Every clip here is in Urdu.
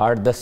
8-10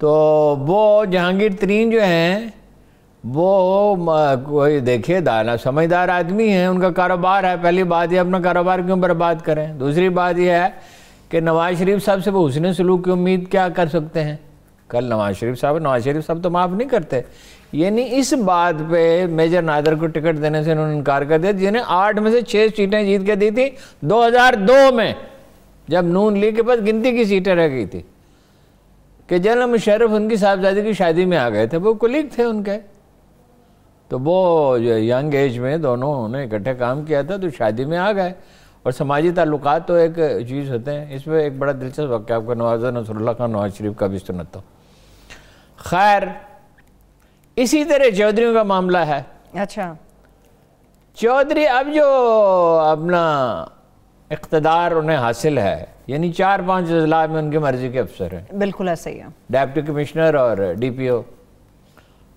تو وہ جہانگیر ترین جو ہیں وہ کوئی دیکھیے دانا سمجھدار آدمی ہیں، ان کا کاروبار ہے. پہلی بات یہ اپنا کاروبار کیوں برباد کریں. دوسری بات یہ ہے کہ نواز شریف صاحب سے وہ حسن سلوک کی امید کیا کر سکتے ہیں. کل نواز شریف صاحب تو معاف نہیں کرتے. یعنی اس بات پہ میجر نادر کو ٹکٹ دینے سے انہوں نے انکار کر دیا، جنہیں 8 میں سے 6 سیٹیں جیت کے دی تھی 2002 میں، جب نون لیگ کے پاس گنتی کی سیٹیں رہ گئی تھی، کہ جنرل مشرف ان کی صاحبزادی کی شادی میں آ گئے تھے، وہ کولیگ تھے ان کے. تو وہ ینگ ایج میں دونوں نے اکٹھے کام کیا تھا، تو شادی میں آ گئے. اور سماجی تعلقات تو ایک چیز ہوتے ہیں. اس میں ایک بڑا دلچسپ واقعہ آپ کو نواز نصر اللہ خان نواز شریف کا بھی سنتا ہوں. خیر، اسی طرح چودھریوں کا معاملہ ہے. اچھا، چودھری اب جو اپنا اقتدار انہیں حاصل ہے، یعنی 4-5 اضلاع میں ان کی مرضی کے افسر ہیں. بالکل ایسا ہی ہے. ڈپٹی کمشنر اور ڈی پی او.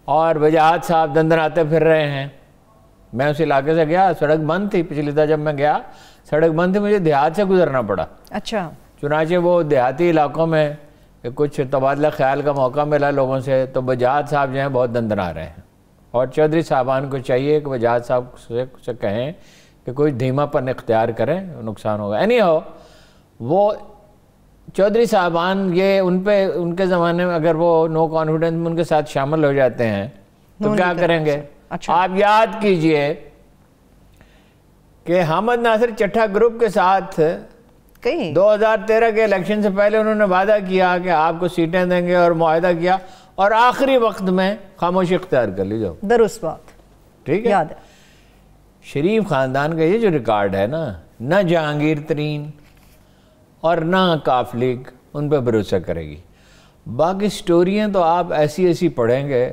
اور وجاہت صاحب دندناتے پھر رہے ہیں. میں اس علاقے سے گیا، سڑک بند تھی پچھلی دفعہ جب میں گیا، سڑک بند تھی، مجھے دیہات سے گزرنا پڑا. اچھا. چنانچہ وہ دیہاتی علاقوں میں کچھ تبادلہ خیال کا موقع ملا لوگوں سے، تو وجاہت صاحب جو ہیں بہت دندنا رہے ہیں. اور چودھری صاحبان کو چاہیے کہ وجاہت صاحب سے کہیں کہ کوئی دھیما پن اختیار کریں، نقصان ہوگا. وہ چودھری صاحبان یہ ان کے زمانے میں اگر وہ نو کانفیڈنس میں ان کے ساتھ شامل ہو جاتے ہیں تو کیا کریں گے. آپ یاد کیجئے کہ حامد ناصر چٹھا گروپ کے ساتھ 2013 کے الیکشن سے پہلے انہوں نے وعدہ کیا کہ آپ کو سیٹیں دیں گے اور معاہدہ کیا، اور آخری وقت میں خاموشی اختیار کر لی. جاؤ درست بات، ٹھیک ہے. یاد ہے. شریف خاندان کا یہ جو ریکارڈ ہے نا، نہ جہانگیر ترین اور نہ کاف لیگ ان پہ بھروسہ کرے گی. باقی سٹوریاں تو آپ ایسی پڑھیں گے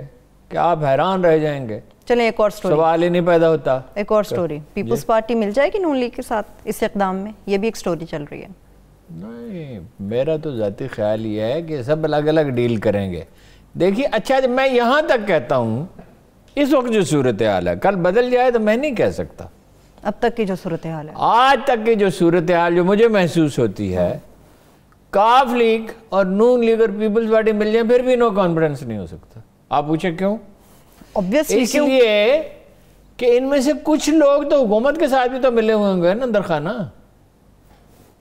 کہ آپ حیران رہ جائیں گے. چلیں ایک اور سٹوری، سوال ہی نہیں پیدا ہوتا. ایک اور سٹوری، پیپلز پارٹی مل جائے گی نون لیگ کے ساتھ اس اقدام میں؟ یہ بھی ایک سٹوری چل رہی ہے. نہیں، میرا تو ذاتی خیال یہ ہے کہ سب الگ الگ ڈیل کریں گے. دیکھیے، اچھا میں یہاں تک کہتا ہوں اس وقت جو صورتحال ہے، کل بدل جائے تو میں نہیں کہہ سکتا. اب تک کی جو صورتحال ہے، آج تک کی جو صورتحال جو مجھے محسوس ہوتی ہے، کاف لیگ اور نون لیگ اور پیپلز پارٹی مل جائیں پھر بھی نو کانفیڈنس نہیں ہو سکتا. آپ پوچھیں کیوں؟ اس لیے کہ ان میں سے کچھ لوگ تو حکومت کے ساتھ بھی تو ملے ہوئے ہوں گے نا اندرخانہ،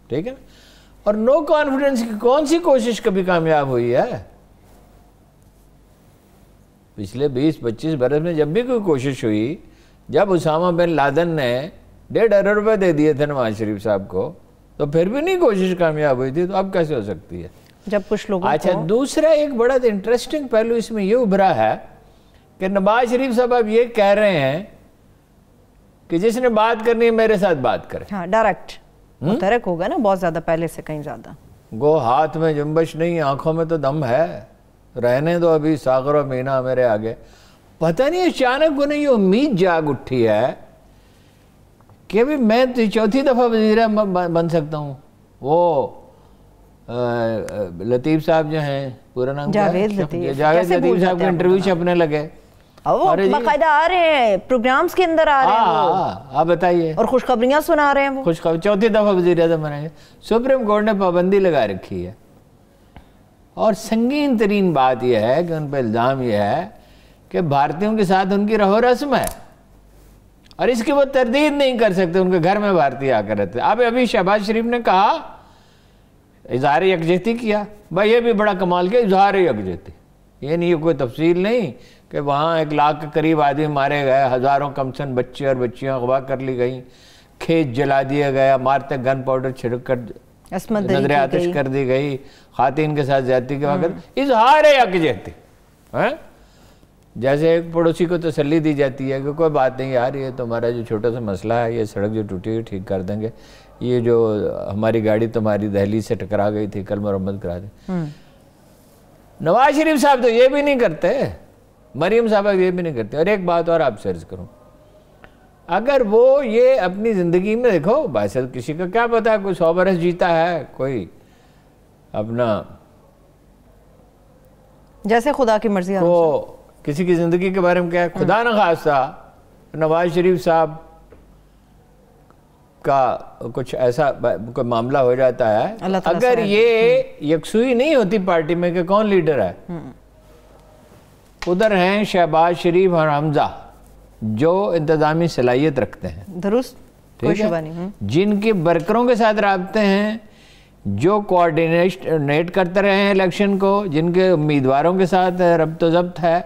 ٹھیک ہے. اور نو کانفیڈنس کی کون سی کوشش کبھی کامیاب ہوئی ہے؟ پچھلے 20-25 برس میں جب بھی کوئی کوشش ہوئی، جب اسامہ بن لادن نے 1.5 ارب روپے دے دیے تھے نواز شریف صاحب کو، تو پھر بھی نہیں کوشش کامیاب ہوئی تھی. تو اب کیسے ہو سکتی ہے جب کچھ لوگوں اچھا، دوسرا ایک بڑا انٹرسٹنگ پہلو اس میں یہ ابھرا ہے کہ نواز شریف صاحب اب یہ کہہ رہے ہیں کہ جس نے بات کرنی ہے میرے ساتھ بات کرے. ہاں، ڈائریکٹ متحرک ہوگا نا بہت زیادہ، پہلے سے کہیں زیادہ. گو ہاتھ میں جنبش نہیں، آنکھوں میں تو دم ہے، رہنے دو ابھی ساغر و مینا میرے آگے. پتہ نہیں اچانک انہیں یہ امید جاگ اٹھی ہے کہ ابھی میں 4تھی دفعہ وزیر بن سکتا ہوں. وہ لطیف صاحب جو ہیں، پورا نام جاوید لطیف صاحب کے انٹرویو چھپنے لگے، وہ باقاعدہ آ رہے ہیں پروگرامز کے اندر، آ رہے ہیں. آپ بتائیے. اور خوشخبریاں سنا رہے ہیں. وہ خوشخبری 4تھی دفعہ وزیر اعظم بنیں گے. سپریم کورٹ نے پابندی لگا رکھی ہے. اور سنگین ترین بات یہ ہے کہ ان پہ الزام یہ ہے کہ بھارتیوں کے ساتھ ان کی رہو رسم ہے، اور اس کی وہ تردید نہیں کر سکتے. ان کے گھر میں بھارتی آ کر رہتے. ابھی شہباز شریف نے کہا، اظہار یکجہتی کیا. بھائی یہ بھی بڑا کمال کیا، اظہار یکجہتی. یہ نہیں، یہ کوئی تفصیل نہیں کہ وہاں 1 لاکھ کے قریب آدمی مارے گئے، ہزاروں کمسن بچے اور بچیاں اغوا کر لی گئیں، کھیت جلا دیا گیا، مارتے گن پاؤڈر چھڑک کر نظر آتش کر دی گئی، خواتین کے ساتھ زیادتی کے وقت. اظہار یکجہتی. جیسے ایک پڑوسی کو تسلی دی جاتی ہے کہ کوئی بات نہیں یار، یہ تمہارا جو چھوٹا سا مسئلہ ہے، یہ سڑک جو ٹوٹی ہوئی ٹھیک کر دیں گے، یہ جو ہماری گاڑی تمہاری دہلی سے ٹکرا گئی تھی کل مرمت کرا دیں. نواز شریف صاحب تو یہ بھی نہیں کرتے، مریم صاحبہ یہ بھی نہیں کرتے. اور ایک بات اور آپ سے عرض کروں، اگر وہ یہ اپنی زندگی میں دیکھو، بحث کسی کا کیا پتا ہے، کوئی 100 برس جیتا ہے، کوئی اپنا جیسے خدا کی مرضی کو کسی کی زندگی کے بارے میں کیا ہے. خدا نہ خواستہ نواز شریف صاحب کا کچھ ایسا کوئی معاملہ ہو جاتا ہے، اگر یہ یکسوئی نہیں ہوتی پارٹی میں کہ کون لیڈر ہے، ادھر ہیں شہباز شریف اور حمزہ جو انتظامی صلاحیت رکھتے ہیں، درست، ٹھیک ہے، جن کے ورکروں کے ساتھ رابطے ہیں، جو کوارڈینیٹ کرتے رہے ہیں الیکشن کو، جن کے امیدواروں کے ساتھ ربط و ضبط ہے،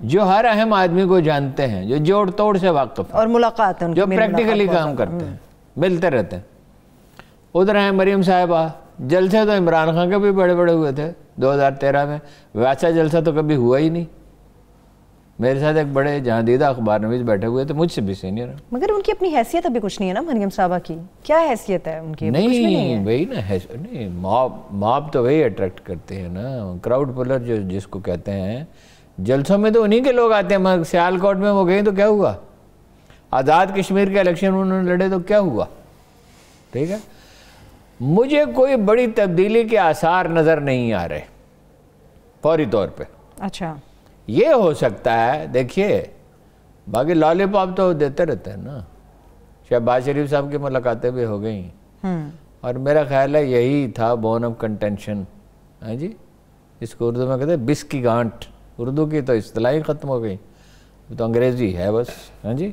جو ہر اہم آدمی کو جانتے ہیں، جو جوڑ توڑ سے واقف ہیں، اور ملاقات ہیں، جو پریکٹیکلی کام کرتے ہیں، ملتے رہتے ہیں۔ ادھر ہیں مریم صاحبہ، جلسے تو عمران خان کے بھی بڑے بڑے ہوئے تھے 2013 میں، ویسا جلسہ تو کبھی ہوا ہی نہیں۔ میرے ساتھ ایک بڑے جہاندیدہ اخبار نویس بیٹھے ہوئے تھے، مجھ سے بھی سینئر ہیں، مگر ان کی اپنی حیثیت ابھی کچھ نہیں ہے نا مریم صاحبہ کی، کیا حیثیت ہے ان کی؟ نہیں وہی نا، نہیں ماب تو وہی اٹریکٹ کرتے ہیں نا، کراؤڈ پولر جو جس کو کہتے ہیں۔ جلسوں میں تو انہی کے لوگ آتے ہیں، سیالکوٹ میں وہ گئے تو کیا ہوا، آزاد کشمیر کے الیکشن انہوں نے لڑے تو کیا ہوا، ٹھیک ہے۔ مجھے کوئی بڑی تبدیلی کے آثار نظر نہیں آ رہے فوری طور پہ۔ اچھا، یہ ہو سکتا ہے، دیکھیے باقی لالی پاپ تو دیتے رہتے ہیں نا، شہباز شریف صاحب کی ملاقاتیں بھی ہو گئیں، اور میرا خیال ہے یہی تھا بون آف کنٹینشن، ہاں جی، اس کو اردو میں کہتے ہیں بس کی گانٹ، اردو کی تو اصطلاح ہی ختم ہو گئی، تو انگریزی ہے بس، ہاں جی،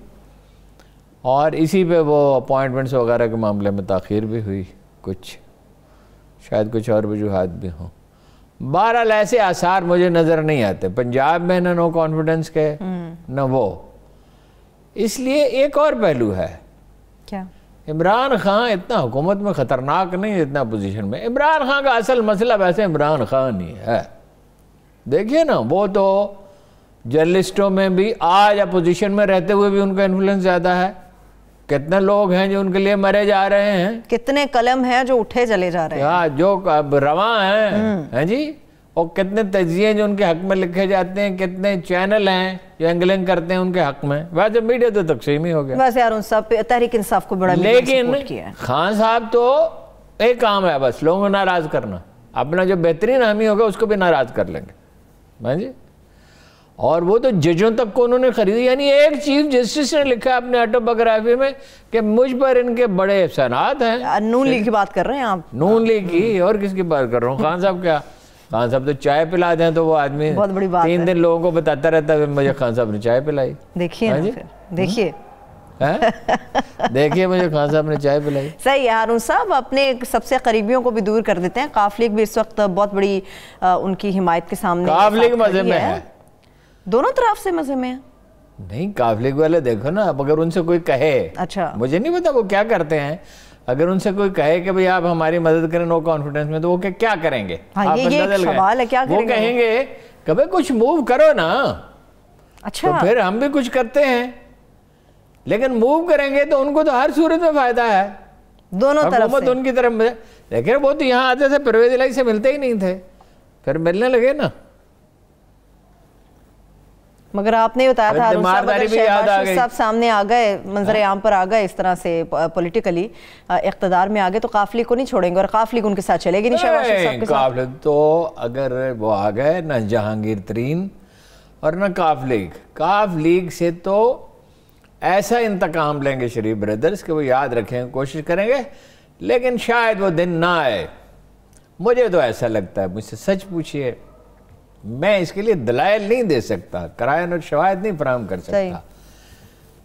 اور اسی پہ وہ اپوائنٹمنٹس وغیرہ کے معاملے میں تاخیر بھی ہوئی، کچھ شاید کچھ اور وجوہات بھی ہوں۔ بہرحال ایسے آثار مجھے نظر نہیں آتے پنجاب میں، نہ نو کانفیڈنس کے نہ وہ۔ اس لیے ایک اور پہلو ہے، کیا؟ عمران خان اتنا حکومت میں خطرناک نہیں اتنا پوزیشن میں۔ عمران خان کا اصل مسئلہ ویسے عمران خان ہی ہے، دیکھیے نا، وہ تو جرنلسٹوں میں بھی آج اپوزیشن میں رہتے ہوئے بھی ان کا انفلوئنس زیادہ ہے، کتنے لوگ ہیں جو ان کے لیے مرے جا رہے ہیں، کتنے قلم ہیں جو اٹھے چلے جا رہے ہیں، جو رواں ہیں جی، اور کتنے تجزیے جو ان کے حق میں لکھے جاتے ہیں، کتنے چینل ہیں جو اینگلنگ کرتے ہیں ان کے حق میں۔ ویسے میڈیا تو تقسیم ہی ہو گیا، ویسے یار صاحب تحریک انصاف کو بڑا لیکن خان صاحب تو ایک کام ہے بس، لوگوں کو ناراض کرنا، اپنا جو بہترین حامی ہوگا اس کو بھی ناراض کر لیں گے، ہاں جی، اور وہ تو ججوں تک کو انہوں نے خریدی۔ یعنی ایک چیف جسٹس نے لکھا ہے اپنے آٹوبیوگرافی میں کہ مجھ پر ان کے بڑے احسانات ہیں۔ نون لیگ کی بات کر رہے ہیں آپ؟ نون لیگ کی، اور کس کی بات کر رہا ہوں؟ خان صاحب کیا، خان صاحب تو چائے پلا دیں تو وہ آدمی 3 دن لوگوں کو بتاتا رہتا ہے مجھے خان صاحب نے چائے پلائی۔ دیکھیے دیکھیے دیکھیے مجھے خان صاحب نے چائے پلائی۔ صحیح ہے ہارون صاحب، اپنے سب سے قریبیوں کو بھی دور کر دیتے ہیں۔ کاف لیگ بھی اس وقت بہت بڑی ان کی حمایت کے سامنے، کاف لیگ مزے میں ہے، دونوں طرف سے مزے میں ہے۔ نہیں، کاف لیگ والے دیکھو نا، اب اگر ان سے کوئی کہے، اچھا مجھے نہیں پتا وہ کیا کرتے ہیں، اگر ان سے کوئی کہے کہ بھئی آپ ہماری مدد کریں نو کانفیڈنس میں، تو وہ کیا کریں گے؟ یہ ایک سوال ہے، کیا کریں گے؟ وہ کہیں گے کہ بھئی کچھ موو کرو نا، اچھا تو پھر ہم بھی کچھ کرتے ہیں، لیکن موو کریں گے تو ان کو تو ہر صورت میں فائدہ ہے، دونوں طرف حکومت ان کی طرف۔ لیکن وہ تو یہاں آتے تھے پرویز الہی سے ملتے ہی نہیں تھے، پھر ملنے لگے نا۔ مگر آپ نے بتایا تھا اگر شہباز شریف صاحب سامنے آ گئے، منظر عام پر آ گئے اس طرح سے پولیٹیکلی اقتدار میں آگے، تو کاف لیگ کو نہیں چھوڑیں گے اور کاف لیگ ان کے ساتھ چلے گی نہیں شہباز شریف صاحب کے ساتھ؟ کاف لیگ تو اگر وہ آ گئے، نہ جہانگیر ترین اور نہ کاف لیگ سے تو ایسا انتقام لیں گے شریف بردرز کہ وہ یاد رکھیں، کوشش کریں گے، لیکن شاید وہ دن نہ آئے۔ مجھے تو ایسا لگتا ہے، مجھ سے سچ پوچھئے، میں اس کے لیے دلائل نہیں دے سکتا، قرائن اور شواہد نہیں فراہم کر سکتا،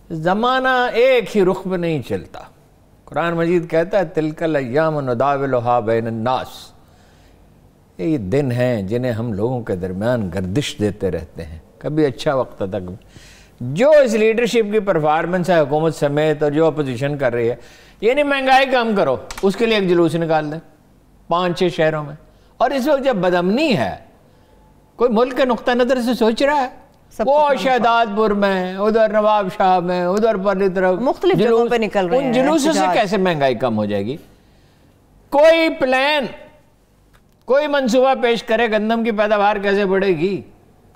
زمانہ ایک ہی رخ پہ نہیں چلتا۔ قرآن مجید کہتا ہے تلک الایام نداولھا بین الناس، یہ دن ہیں جنہیں ہم لوگوں کے درمیان گردش دیتے رہتے ہیں، کبھی اچھا وقت تھا، جو اس لیڈرشپ کی پرفارمنس ہے حکومت سمیت اور جو اپوزیشن کر رہی ہے، یعنی مہنگائی کم کرو، اس کے لیے ایک جلوس نکال دیں 5-6 شہروں میں، اور اس وقت جب بدامنی ہے، کوئی ملک کے نقطہ نظر سے سوچ رہا ہے، وہ شہداد پور میں، ادھر نواب شاہ میں، ادھر پرلی طرف مختلف جگہوں پہ نکل رہے ہیں، ان جلوسوں سے کیسے مہنگائی کم ہو جائے گی؟ کوئی پلان، کوئی منصوبہ پیش کرے، گندم کی پیداوار کیسے بڑھے گی،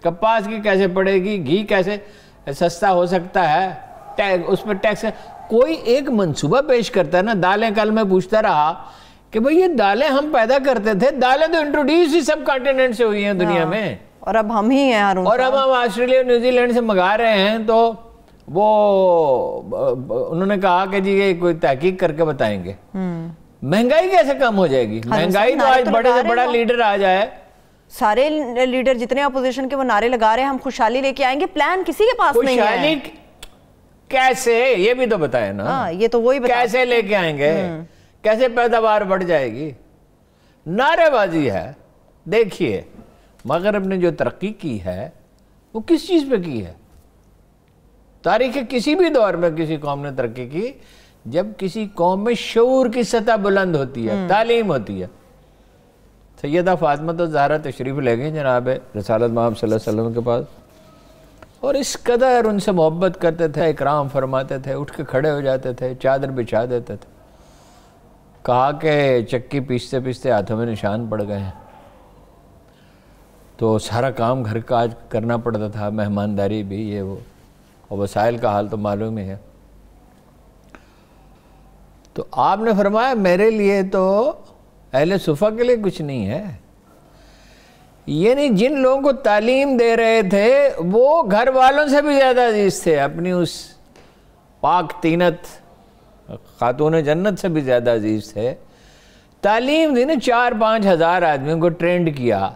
کپاس کی کیسے بڑھے گی، گھی کیسے سستا ہو سکتا ہے، اس پہ ٹیکس، کوئی ایک منصوبہ پیش کرتا ہے نا۔ دالیں، کل میں پوچھتا رہا کہ بھئی یہ دالیں ہم پیدا کرتے تھے، دالیں تو انٹروڈیوس ہی سب کانٹیننٹ سے ہوئی ہیں دنیا میں، اور اب ہم ہی ہیں ہارون، اور اب ہم آسٹریلیا نیوزی لینڈ سے منگا رہے ہیں، تو وہ انہوں نے کہا کہ جی یہ کوئی تحقیق کر کے بتائیں گے. مہنگائی کیسے کم ہو جائے گی؟ مہنگائی تو آج بڑے سے بڑا لیڈر آ جائے, سارے لیڈر جتنے اپوزیشن کے وہ نعرے لگا رہے ہیں ہم خوشحالی لے کے آئیں گے, پلان کسی کے پاس نہیں ہے. خوشحالی کیسے, یہ بھی تو بتائیں نا. یہ تو وہی کیسے لے کے آئیں گے, کیسے پیداوار بڑھ جائے گی؟ نعرے بازی ہے. دیکھیے مغرب نے جو ترقی کی ہے وہ کس چیز پہ کی ہے؟ تاریخ کسی بھی دور میں کسی قوم نے ترقی کی جب کسی قوم میں شعور کی سطح بلند ہوتی ہے, تعلیم ہوتی ہے. سیدہ فاطمہ الزہرا تشریف لے گئی جناب رسالت محمد صلی اللہ علیہ وسلم کے پاس, اور اس قدر ان سے محبت کرتے تھے, اکرام فرماتے تھے, اٹھ کے کھڑے ہو جاتے تھے, چادر بچھا دیتے تھے. کہا کہ چکی پیستے پیستے ہاتھوں میں نشان پڑ گئے ہیں, تو سارا کام گھر کا آج کرنا پڑتا تھا, مہمانداری بھی, یہ وہ, اور وسائل کا حال تو معلوم ہی ہے. تو آپ نے فرمایا میرے لیے تو اہل صفہ کے لیے کچھ نہیں ہے. یعنی جن لوگوں کو تعلیم دے رہے تھے وہ گھر والوں سے بھی زیادہ عزیز تھے, اپنی اس پاک تینت خاتون جنت سے بھی زیادہ عزیز تھے. تعلیم دی نے 4-5 ہزار آدمیوں کو ٹرینڈ کیا,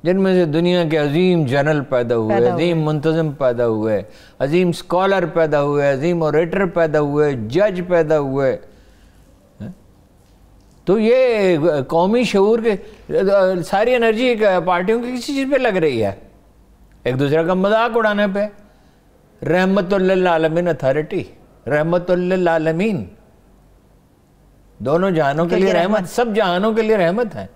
جن میں سے دنیا کے عظیم جنرل پیدا ہوئے, عظیم منتظم پیدا ہوئے, عظیم سکولر پیدا ہوئے, عظیم اوریٹر پیدا ہوئے, جج پیدا ہوئے. تو یہ قومی شعور کے ساری انرجی پارٹیوں کی کسی چیز پہ لگ رہی ہے, ایک دوسرے کا مذاق اڑانے پہ. رحمت للعالمین اتھارٹی, رحمت للعالمین, دونوں جہانوں کے لیے رحمت, سب جہانوں کے لیے رحمت ہے.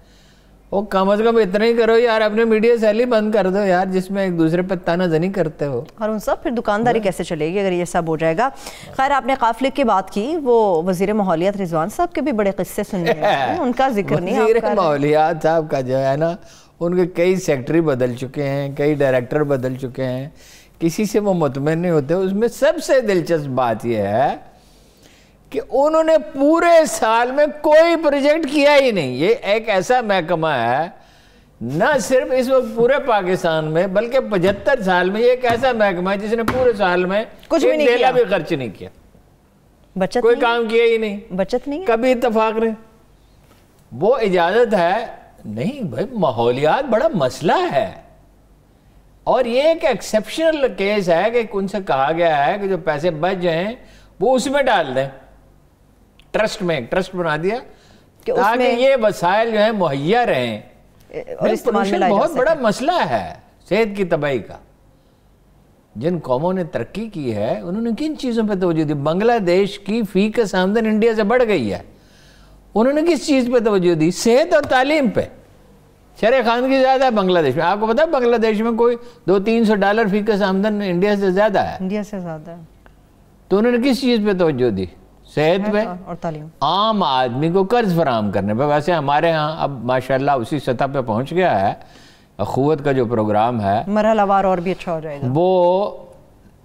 وہ کم از کم اتنا ہی کرو یار, اپنے میڈیا سیلی بند کر دو یار, جس میں ایک دوسرے پہ تانا زنی کرتے ہو. اور ان سب پھر دکانداری کیسے چلے گی اگر یہ سب ہو جائے گا. خیر آپ نے قافلے کی بات کی, وہ وزیر ماحولیات رضوان صاحب کے بھی بڑے قصے سننے ہیں, ان کا ذکر نہیں. وزیر ماحولیات صاحب کا جو ہے نا, ان کے کئی سیکٹری بدل چکے ہیں, کئی ڈائریکٹر بدل چکے ہیں, کسی سے وہ مطمئن نہیں ہوتے. اس میں سب سے دلچسپ بات یہ ہے کہ انہوں نے پورے سال میں کوئی پروجیکٹ کیا ہی نہیں. یہ ایک ایسا محکمہ ہے نہ صرف اس وقت پورے پاکستان میں بلکہ 75 سال میں یہ ایک ایسا محکمہ ہے جس نے پورے سال میں کچھ بھی ڈیلا بھی خرچ نہیں کیا, بچت کوئی کام کیا ہی نہیں, بچت نہیں, کبھی اتفاق نہیں. وہ اجازت ہے نہیں بھائی, ماحولیات بڑا مسئلہ ہے, اور یہ ایک ایکسیپشنل کیس ہے کہ ان سے کہا گیا ہے کہ جو پیسے بچ جائیں وہ اس میں ڈال دیں, ٹرسٹ میں ایک ٹرسٹ بنا دیا تاکہ یہ وسائل جو ہیں مہیا رہیں. پولوشن بہت بڑا مسئلہ ہے صحت کی تباہی کا. جن قوموں نے ترقی کی ہے انہوں نے کن چیزوں پہ توجہ دی؟ بنگلہ دیش کی فی کس آمدن انڈیا سے بڑھ گئی ہے, انہوں نے کس چیز پہ توجہ دی؟ صحت اور تعلیم پہ. شرح خواندگی زیادہ ہے بنگلہ دیش میں, آپ کو پتا ہے بنگلہ دیش میں کوئی $200-300 فی کس آمدن انڈیا سے زیادہ ہے, انڈیا سے زیادہ ہے. تو انہوں نے کس چیز پہ توجہ دی؟ صحت پہ اور تعلیم, عام آدمی کو قرض فراہم کرنے پہ. ویسے ہمارے ہاں اب ماشاءاللہ اسی سطح پہ پہنچ گیا ہے, اخوت کا جو پروگرام ہے مرحلہ وار اور بھی اچھا ہو جائے گا.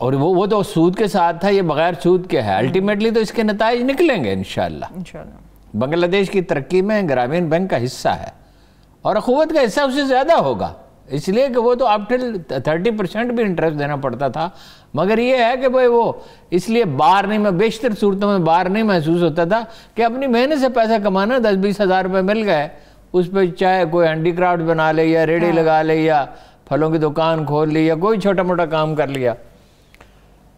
وہ تو سود کے ساتھ تھا, یہ بغیر سود کے ہے. الٹیمیٹلی تو اس کے نتائج نکلیں گے انشاءاللہ. بنگلہ دیش کی ترقی میں گرامین بینک کا حصہ ہے اور اخوت کا حصہ اس سے زیادہ ہوگا, اس لیے کہ وہ تو اپ ٹل 30% بھی انٹرسٹ دینا پڑتا تھا. مگر یہ ہے کہ بھائی وہ اس لیے بار نہیں, میں بیشتر صورتوں میں بار نہیں محسوس ہوتا تھا کہ اپنی محنت سے پیسہ کمانا, 10-20 ہزار روپے مل گئے, اس پہ چاہے کوئی ہینڈی کرافٹ بنا لے یا ریڑھی لگا لے یا پھلوں کی دکان کھول لی یا کوئی چھوٹا موٹا کام کر لیا,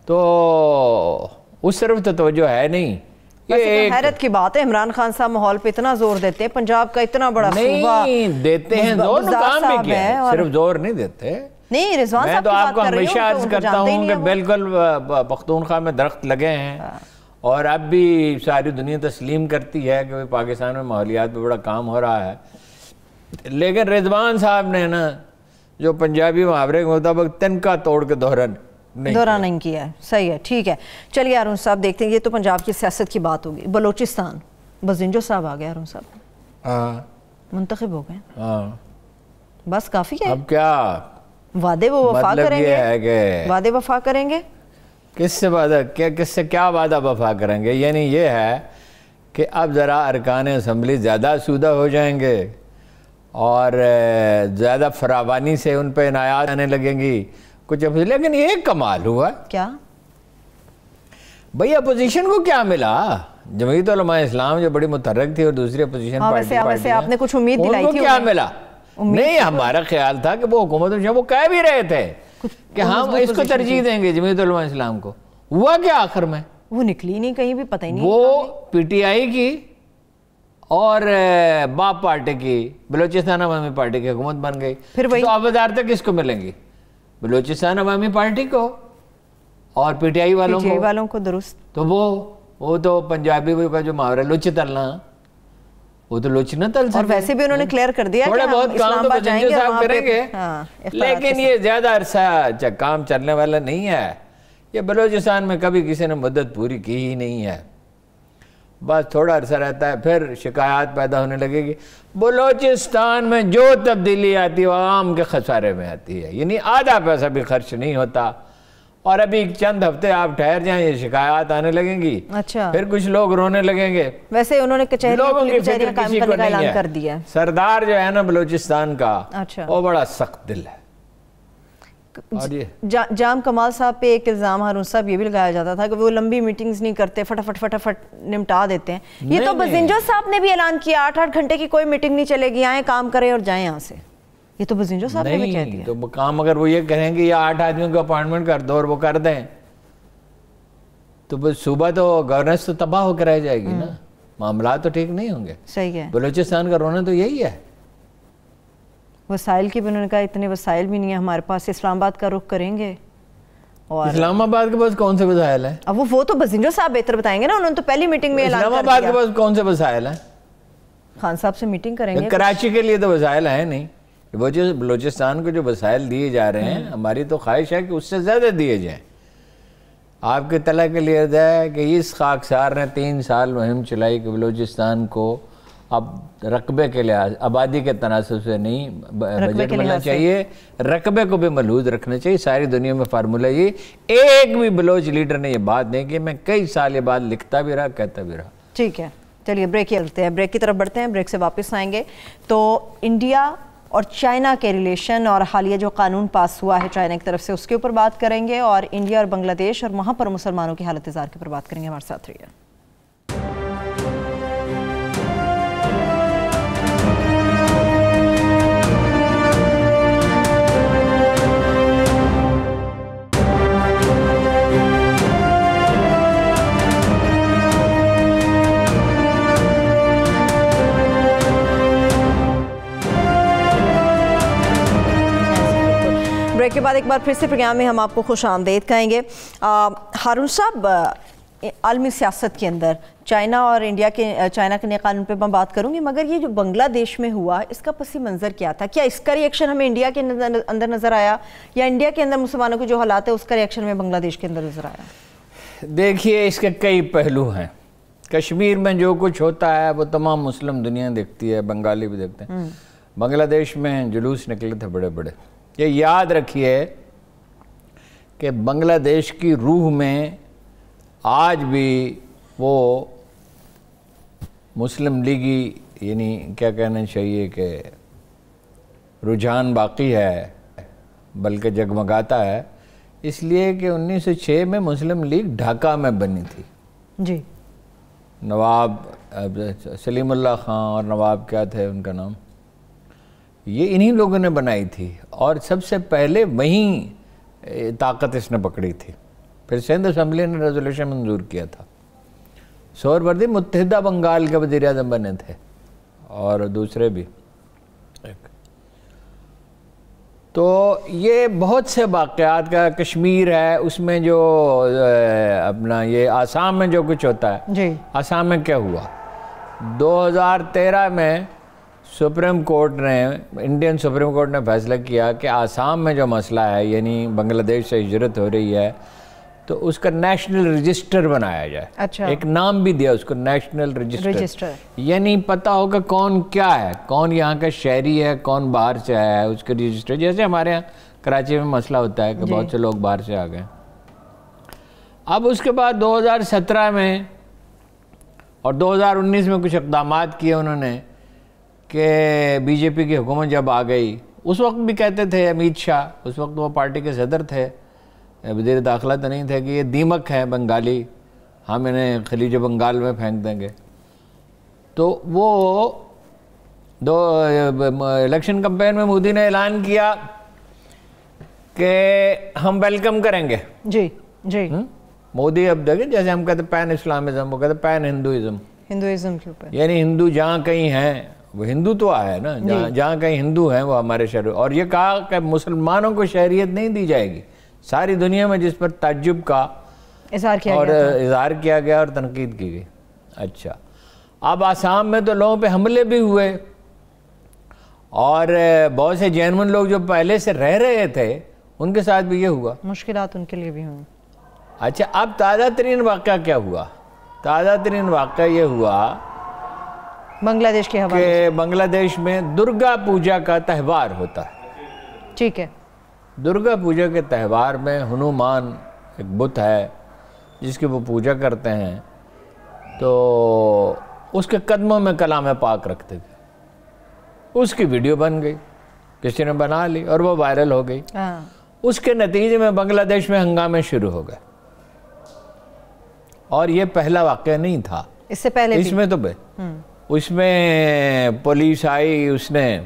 تو اس طرف تو توجہ ہے نہیں. حیرت کی بات ہے عمران خان صاحب ماحول پہ اتنا زور دیتے ہیں, پنجاب کا اتنا بڑا صوبہ نہیں دیتے ہیں, زور کام بھی کیا ہے, صرف زور نہیں دیتے. نہیں رضوان میں صاحب تو کی آپ بات کو کر رہی ہمیشہ عرض کرتا ہوں کہ بالکل پختونخوا میں درخت لگے ہیں, اور اب بھی ساری دنیا تسلیم کرتی ہے کہ پاکستان میں ماحولیات پہ بڑا کام ہو رہا ہے. لیکن رضوان صاحب نے نا جو پنجابی محاورے کے مطابق تنکا توڑ کے دورہ نہیں کیا ہے. صحیح ہے, ٹھیک ہے. چلیے ارون صاحب دیکھتے ہیں, یہ تو پنجاب کی سیاست کی بات ہوگی. بلوچستان, بزنجو صاحب آ گئے, ارون صاحب منتخب ہو گئے, بس کافی ہے. اب کیا وعدے وہ وفا کریں گے؟ وعدے وفا کریں گے؟ کس سے وعدہ, کس سے کیا وعدہ وفا کریں گے؟ یعنی یہ ہے کہ اب ذرا ارکان اسمبلی زیادہ آسودہ ہو جائیں گے اور زیادہ فراوانی سے ان پہ عنایات آنے لگیں گی کچھ. لیکن یہ کمال ہوا, کیا بھئی اپوزیشن کو کیا ملا؟ جمعیت علماء اسلام جو بڑی متحرک تھی اور دوسری اپوزیشن پارٹی ویسے آپ نے کچھ امید دلائی تھی، ان کو کیا ملا؟ نہیں، ہمارا خیال تھا کہ وہ حکومت میں وہ کہہ بھی رہے تھے کہ ہم اس کو ترجیح دیں گے جمعیت علماء اسلام کو. ہوا کیا آخر میں؟ وہ نکلی نہیں کہیں بھی، پتہ ہی نہیں. وہ پی ٹی آئی کی اور باپ پارٹی کی، بلوچستان عوامی پارٹی کی حکومت بن گئی. تو اب وزارتیں کس کو ملیں گی؟ بلوچستان عوامی پارٹی کو اور پی ٹی آئی والوں کو. درست. تو وہ تو پنجابی کا جو محاورہ لچ تلنا، وہ تو لچ نہ تل سکتے. اور ویسے بھی انہوں نے کلیئر کر دیا تھوڑے بہت کام تو بزنجو صاحب کریں گے، لیکن یہ زیادہ عرصہ کام چلنے والا نہیں ہے. یہ بلوچستان میں کبھی کسی نے مدت پوری کی ہی نہیں ہے، بس تھوڑا عرصہ رہتا ہے پھر شکایات پیدا ہونے لگے گی. بلوچستان میں جو تبدیلی آتی ہے وہ عوام کے خسارے میں آتی ہے، یعنی آدھا پیسہ بھی خرچ نہیں ہوتا. اور ابھی چند ہفتے آپ ٹھہر جائیں، یہ شکایات آنے لگیں گی. اچھا. پھر کچھ لوگ رونے لگیں گے. ویسے انہوں نے لوگوں کی فکر کسی کو نہیں اعلان کر دیا. سردار جو ہے نا بلوچستان کا، وہ بڑا سخت دل ہے. جام کمال صاحب پہ ایک الزام ہارون صاحب یہ بھی لگایا جاتا تھا کہ وہ لمبی میٹنگز نہیں کرتے، فٹافٹ نمٹا دیتے ہیں. یہ تو بزنجو صاحب نے بھی اعلان کیا 8 گھنٹے کی کوئی میٹنگ نہیں چلے گی، آئیں کام کریں اور جائیں یہاں سے. یہ تو بزنجو صاحب نے بھی کہہ دیا. تو کام اگر وہ یہ کہیں گے یا 8 آدمیوں کو اپائنٹمنٹ کر دو اور وہ کر دیں تو بس صوبہ تو گورننس تو تباہ ہو کے رہ جائے گی نا، معاملات تو ٹھیک نہیں ہوں گے. صحیح ہے. بلوچستان کا رونا تو یہی ہے. وسائل کی بھی انہوں نے کہا اتنے وسائل بھی نہیں ہیں ہمارے پاس، اسلام آباد کا رخ کریں گے. اور اسلام آباد کے پاس کون سے وسائل ہیں؟ اب وہ تو بزنجو صاحب بہتر بتائیں گے نا، انہوں نے تو پہلی میٹنگ میں اعلان کر دیا. اسلام آباد کے پاس کون سے وسائل ہیں؟ خان صاحب سے میٹنگ کریں گے. کراچی کے لیے تو وسائل ہیں نہیں. وہ جو بلوچستان کو جو وسائل دیے جا رہے ہیں، ہماری تو خواہش ہے کہ اس سے زیادہ دیے جائیں. آپ کے اطلاع کے لیے ہے کہ اس خاکسار نے 3 سال مہم چلائی کہ بلوچستان کو اب رقبے کے لحاظ، آبادی کے تناسب سے نہیں بجٹ ملنا چاہیے، رقبے کو بھی ملحوظ رکھنا چاہیے. ساری دنیا میں فارمولہ یہ، ایک بھی بلوچ لیڈر نے یہ بات نہیں کہ میں کئی سال یہ بات لکھتا بھی رہا، کہتا بھی رہا. ٹھیک ہے، چلیے بریک کرتے ہیں، بریک کی طرف بڑھتے ہیں. بریک سے واپس آئیں گے تو انڈیا اور چائنا کے ریلیشن اور حالیہ جو قانون پاس ہوا ہے چائنا کی طرف سے، اس کے اوپر بات کریں گے، اور انڈیا اور بنگلہ دیش اور وہاں پر مسلمانوں کی حالت زار کے اوپر بات کریں گے. ہمارے ساتھ رہیے. بریک کے بعد ایک بار پھر سے پروگرام میں ہم آپ کو خوش آمدید کہیں گے. ہارون صاحب، عالمی سیاست کے اندر چائنا اور انڈیا کے، چائنا کے نئے قانون پہ میں بات کروں گی، مگر یہ جو بنگلہ دیش میں ہوا اس کا پس منظر کیا تھا؟ کیا اس کا ریئیکشن ہمیں انڈیا کے اندر نظر آیا، یا انڈیا کے اندر مسلمانوں کے جو حالات ہیں اس کا ریئیکشن ہمیں بنگلہ دیش کے اندر نظر آیا؟ دیکھیے، اس کے کئی پہلو ہیں. کشمیر میں جو کچھ ہوتا ہے وہ تمام مسلم دنیا دیکھتی ہے، بنگالی بھی دیکھتے ہیں. بنگلہ دیش میں جلوس نکلے تھے بڑے بڑے. یہ یاد رکھیے کہ بنگلہ دیش کی روح میں آج بھی وہ مسلم لیگی، یعنی کیا کہنا چاہیے کہ رجحان باقی ہے، بلکہ جگمگاتا ہے. اس لیے کہ 1906 میں مسلم لیگ ڈھاکہ میں بنی تھی. جی. نواب سلیم اللہ خان اور نواب کیا تھے ان کا نام، یہ انہی لوگوں نے بنائی تھی، اور سب سے پہلے وہیں طاقت اس نے پکڑی تھی. پھر سندھ اسمبلی نے ریزولوشن منظور کیا تھا. سہروردی متحدہ بنگال کے وزیر اعظم بنے تھے، اور دوسرے بھی. تو یہ بہت سے واقعات کا، کشمیر ہے اس میں جو اپنا یہ آسام میں جو کچھ ہوتا ہے. جی. آسام میں کیا ہوا 2013 میں سپریم کورٹ نے، انڈین سپریم کورٹ نے فیصلہ کیا کہ آسام میں جو مسئلہ ہے، یعنی بنگلہ دیش سے ہجرت ہو رہی ہے، تو اس کا نیشنل رجسٹر بنایا جائے. اچھا. ایک نام بھی دیا اس کو، نیشنل رجسٹر. یعنی پتہ ہوگا کون کیا ہے، کون یہاں کا شہری ہے، کون باہر سے آیا ہے، اس کے رجسٹر. جیسے ہمارے یہاں کراچی میں مسئلہ ہوتا ہے کہ بہت سے لوگ باہر سے آ گئے. اب اس کے بعد 2017 میں اور 2019 میں کچھ اقدامات کیے انہوں نے کہ بی جے پی کی حکومت جب آ گئی، اس وقت بھی کہتے تھے امیت شاہ، اس وقت وہ پارٹی کے صدر تھے، وزیر داخلہ تو نہیں تھے، کہ یہ دیمک ہے بنگالی ہم انہیں خلیج بنگال میں پھینک دیں گے. تو وہ الیکشن کمپین میں مودی نے اعلان کیا کہ ہم ویلکم کریں گے. جی جی. مودی اب دیکھیں جیسے ہم کہتے ہیں پین اسلامزم، وہ کہتے ہیں پین ہندوازم. ہندوازم کے اوپر یعنی ہندو جہاں کہیں ہیں، وہ ہندو تو ہے نا، جہاں کہیں ہندو ہیں وہ ہمارے شہر. اور یہ کہا کہ مسلمانوں کو شہریت نہیں دی جائے گی ساری دنیا میں، جس پر تعجب کا اظہار کیا گیا اور تنقید کی گئی. اچھا، اب آسام میں تو لوگوں پہ حملے بھی ہوئے اور بہت سے جینون لوگ جو پہلے سے رہ رہے تھے ان کے ساتھ بھی یہ ہوا، مشکلات ان کے لیے بھی ہوں. اچھا، اب تازہ ترین واقعہ کیا ہوا؟ تازہ ترین واقعہ یہ ہوا بنگلہ دیش کے حوالے کہ بنگلہ دیش میں درگا پوجا کا تہوار ہوتا ہے. ٹھیک ہے. درگا پوجا کے تہوار میں ہنومان ایک بت ہے جس کی وہ پوجا کرتے ہیں، تو اس کے قدموں میں کلام پاک رکھتے تھے. اس کی ویڈیو بن گئی، کسی نے بنا لی اور وہ وائرل ہو گئی. اس کے نتیجے میں بنگلہ دیش میں ہنگامے شروع ہو گئے. اور یہ پہلا واقعہ نہیں تھا، اس سے پہلے اس میں تو اس میں پولیس آئی، اس نے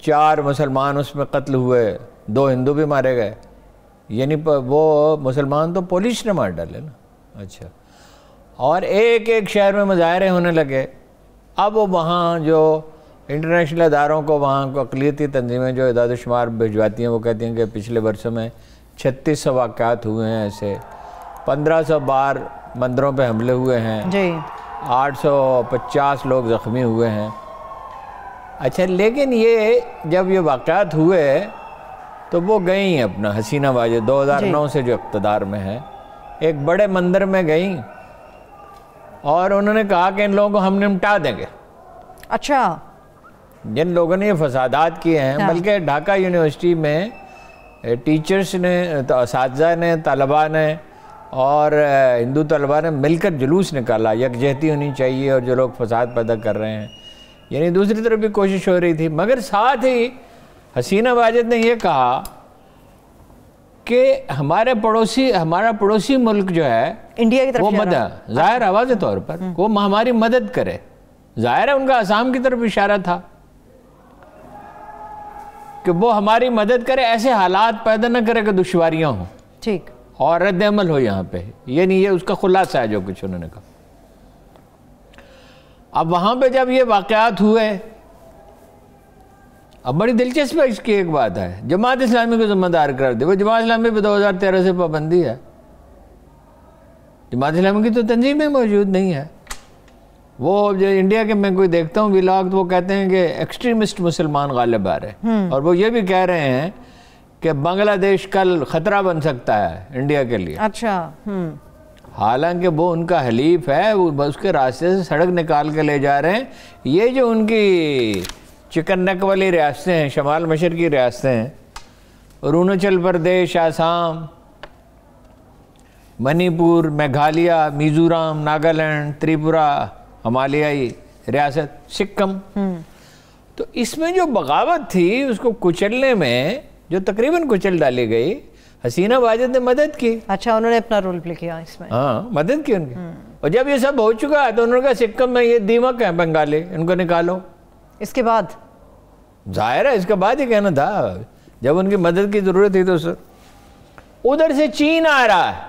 4 مسلمان اس میں قتل ہوئے، 2 ہندو بھی مارے گئے. یعنی وہ مسلمان تو پولیس نے مار ڈالے نا. اچھا، اور ایک ایک شہر میں مظاہرے ہونے لگے. اب وہ وہاں جو انٹرنیشنل اداروں کو، وہاں کو اقلیتی تنظیمیں جو اعداد و شمار بھجواتی ہیں، وہ کہتی ہیں کہ پچھلے برسوں میں 3600 واقعات ہوئے ہیں ایسے، 1500 بار مندروں پہ حملے ہوئے ہیں، 850 لوگ زخمی ہوئے ہیں. اچھا، لیکن یہ جب یہ واقعات ہوئے تو وہ گئیں اپنا حسینہ واجد 2009 سے جو اقتدار میں ہے، ایک بڑے مندر میں گئیں اور انہوں نے کہا کہ ان لوگوں کو ہم نمٹا دیں گے. اچھا، جن لوگوں نے یہ فسادات کیے ہیں، بلکہ ڈھاکہ یونیورسٹی میں ٹیچرز نے، اساتذہ نے، طلباء نے اور ہندو طلباء نے مل کر جلوس نکالا، یکجہتی ہونی چاہیے اور جو لوگ فساد پیدا کر رہے ہیں. یعنی دوسری طرف بھی کوشش ہو رہی تھی، مگر ساتھ ہی حسینہ واجد نے یہ کہا کہ ہمارا پڑوسی ملک جو ہے انڈیا کی طرف، وہ مدد ظاہر ہے واضح طور پر وہ ہماری مدد کرے. ظاہر ہے ان کا آسام کی طرف اشارہ تھا کہ وہ ہماری مدد کرے، ایسے حالات پیدا نہ کرے کہ دشواریاں ہوں، ٹھیک، اور رد عمل ہو یہاں پہ. یعنی یہ اس کا خلاصہ ہے جو کچھ انہوں نے کہا. اب وہاں پہ جب یہ واقعات ہوئے، اب بڑی دلچسپ اس کی ایک بات ہے، جماعت اسلامی کو ذمہ دار کر دی. وہ جماعت اسلامی پہ 2013 سے پابندی ہے. جماعت اسلامی کی تو تنظیم میں موجود نہیں ہے. وہ جو انڈیا کے میں کوئی دیکھتا ہوں ولاگ، تو وہ کہتے ہیں کہ ایکسٹریمسٹ مسلمان غالب آ رہے ہیں، اور وہ یہ بھی کہہ رہے ہیں کہ بنگلہ دیش کل خطرہ بن سکتا ہے انڈیا کے لیے. اچھا، حالانکہ وہ ان کا حلیف ہے، وہ اس کے راستے سے سڑک نکال کے لے جا رہے ہیں. یہ جو ان کی چکن نیک والی ریاستیں ہیں، شمال مشرقی ریاستیں ہیں، اروناچل پردیش، آسام، منی پور، میگھالیہ، میزورام، ناگالینڈ، تریپورہ، ہمالیائی ریاست، سکم، تو اس میں جو بغاوت تھی اس کو کچلنے میں جو تقریباً کچل ڈالی گئی، حسینہ واجد نے مدد کی. اچھا، انہوں نے اپنا رول پلے کیا اس میں. ہاں، مدد کی ان کی. اور جب یہ سب ہو چکا ہے تو انہوں نے کہا سکم میں یہ دیمک ہے بنگالی، ان کو نکالو. اس کے بعد ظاہر ہے اس کے بعد ہی کہنا تھا، جب ان کی مدد کی ضرورت تھی تو ادھر سے چین آ رہا ہے.